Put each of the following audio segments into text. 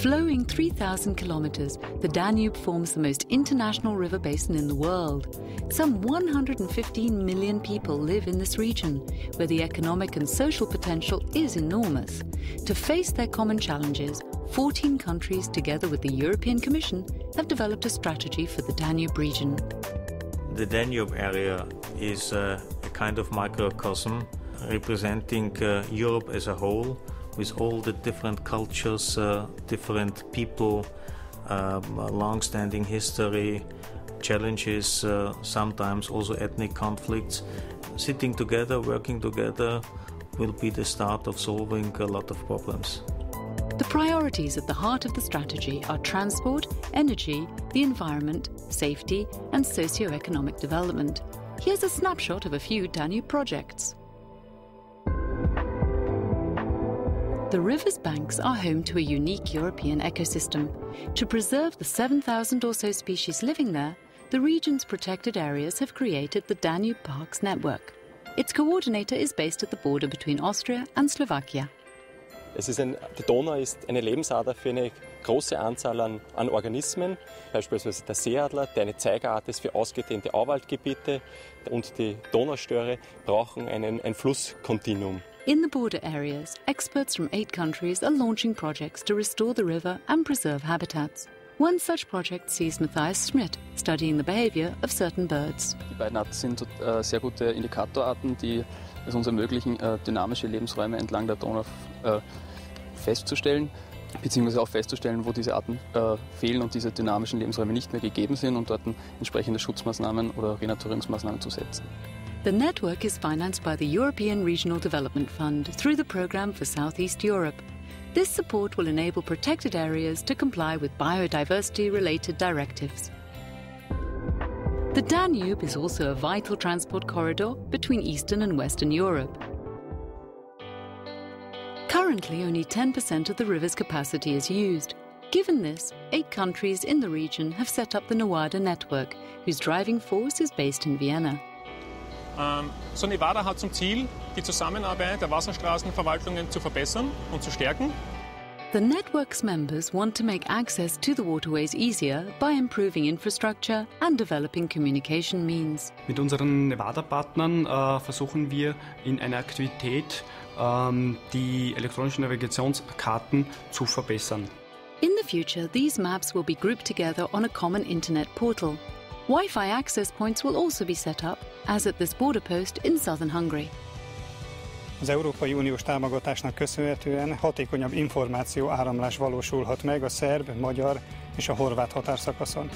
Flowing 3,000 kilometers, the Danube forms the most international river basin in the world. Some 115 million people live in this region, where the economic and social potential is enormous. To face their common challenges, 14 countries, together with the European Commission, have developed a strategy for the Danube region. The Danube area is a kind of microcosm representing Europe as a whole, with all the different cultures, different people, long-standing history, challenges, sometimes also ethnic conflicts. Sitting together, working together will be the start of solving a lot of problems. The priorities at the heart of the strategy are transport, energy, the environment, safety, and socio-economic development. Here's a snapshot of a few Danube projects. The river's banks are home to a unique European ecosystem. To preserve the 7,000 or so species living there, the region's protected areas have created the Danube Parks network. Its coordinator is based at the border between Austria and Slovakia. Die Donau ist eine Lebensader für eine große Anzahl an Organismen, beispielsweise der Seeadler, der eine Zeigerart ist für ausgedehnte Auwaldgebiete, und die Donaustöre brauchen ein Flusskontinuum. In the border areas, experts from 8 countries are launching projects to restore the river and preserve habitats. One such project sees Matthias Schmidt studying the behavior of certain birds. Die beiden Arten sind sehr gute Indikatorarten, die es uns ermöglichen, dynamische Lebensräume entlang der Donau festzustellen, beziehungsweise auch festzustellen, wo diese Arten fehlen und diese dynamischen Lebensräume nicht mehr gegeben sind, und dort entsprechende Schutzmaßnahmen oder Renaturierungsmaßnahmen zu setzen. The network is financed by the European Regional Development Fund through the Programme for Southeast Europe. This support will enable protected areas to comply with biodiversity-related directives. The Danube is also a vital transport corridor between Eastern and Western Europe. Currently, only 10% of the river's capacity is used. Given this, 8 countries in the region have set up the Danube Network, whose driving force is based in Vienna. So Nevada hat zum Ziel, die Zusammenarbeit der Wasserstraßenverwaltungen zu verbessern und zu stärken. The network's members want to make access to the waterways easier by improving infrastructure and developing communication means. Mit unseren Nevada-Partnern versuchen wir in einer Aktivität die elektronischen Navigationskarten zu verbessern. In the future, these maps will be grouped together on a common internet portal. Wi-Fi access points will also be set up, as at this border post in southern Hungary. Az Európai Uniós támogatásnak köszönhetően hatékonyabb információáramlás valósulhat meg a szerb, magyar és a horvát határszakaszon.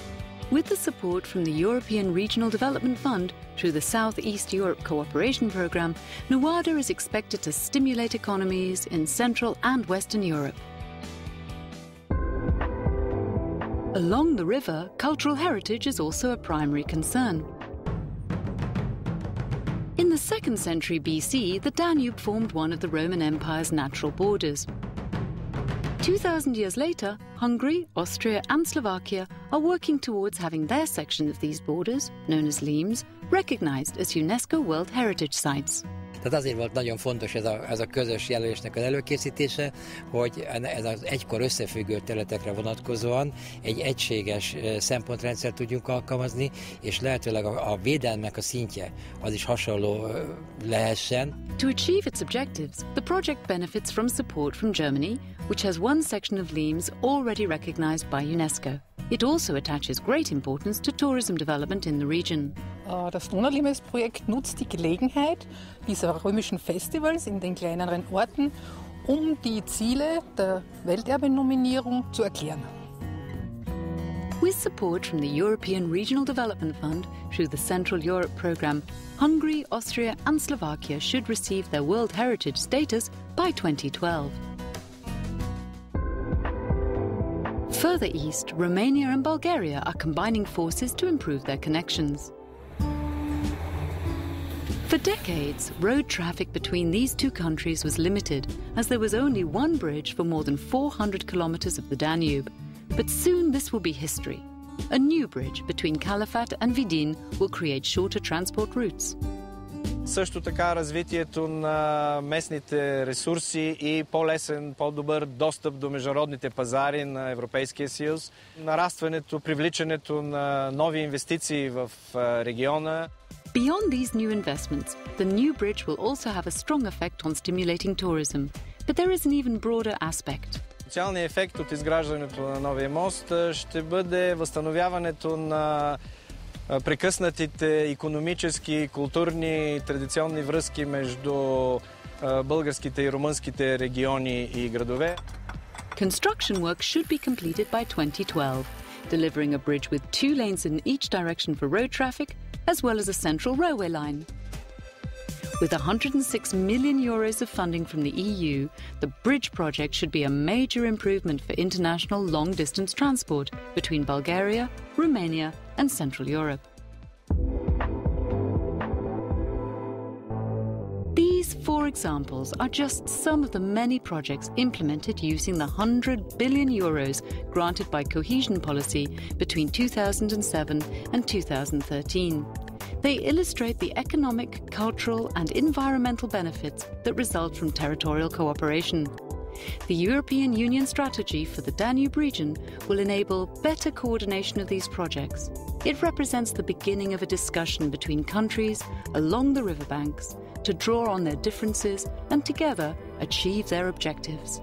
With the support from the European Regional Development Fund through the South-East Europe Cooperation Programme, NUADA is expected to stimulate economies in Central and Western Europe. Along the river, cultural heritage is also a primary concern. In the 2nd century BC, the Danube formed one of the Roman Empire's natural borders. 2,000 years later, Hungary, Austria and Slovakia are working towards having their section of these borders, known as limes, recognized as UNESCO World Heritage Sites. Tehát azért volt nagyon fontos ez a közös jelölésnek az előkészítése, hogy ez az egykor összefüggő területekre vonatkozóan egy egységes szempontrendszert tudjunk alkalmazni, és lehetőleg a védelmek a szintje az is hasonló lehessen. To achieve its objectives, the project benefits from support from Germany, which has one section of limes already recognized by UNESCO. It also attaches great importance to tourism development in the region. Das Donaulimes-Projekt nutzt die Gelegenheit dieser römischen Festivals in den kleineren Orten, die Ziele der Welterbe-Nominierung zu erklären. With support from the European Regional Development Fund through the Central Europe Programme, Hungary, Austria and Slovakia should receive their World Heritage status by 2012. Further east, Romania and Bulgaria are combining forces to improve their connections. For decades, road traffic between these 2 countries was limited, as there was only one bridge for more than 400 kilometers of the Danube. But soon this will be history. A new bridge between Calafat and Vidin will create shorter transport routes. Също така развитието на местните ресурси и по-лесен, по-добър достъп до международните пазари на Европейския съюз, нарастването, привличането на нови инвестиции в региона. Beyond these new investments, the new bridge will also have a strong effect on stimulating tourism. But there is an even broader aspect. Социалният ефект от изграждането на новия мост ще бъде възстановяването на прекъснатите икономически, културни и традиционни връзки между българските и румънските региони и градове. Construction work should be completed by 2012, delivering a bridge with 2 lanes in each direction for road traffic, as well as a central railway line. With 106 million euros of funding from the EU, the bridge project should be a major improvement for international long-distance transport between Bulgaria, Romania and Central Europe. These 4 examples are just some of the many projects implemented using the 100 billion euros granted by cohesion policy between 2007 and 2013. They illustrate the economic, cultural and environmental benefits that result from territorial cooperation. The European Union strategy for the Danube region will enable better coordination of these projects. It represents the beginning of a discussion between countries along the riverbanks to draw on their differences and together achieve their objectives.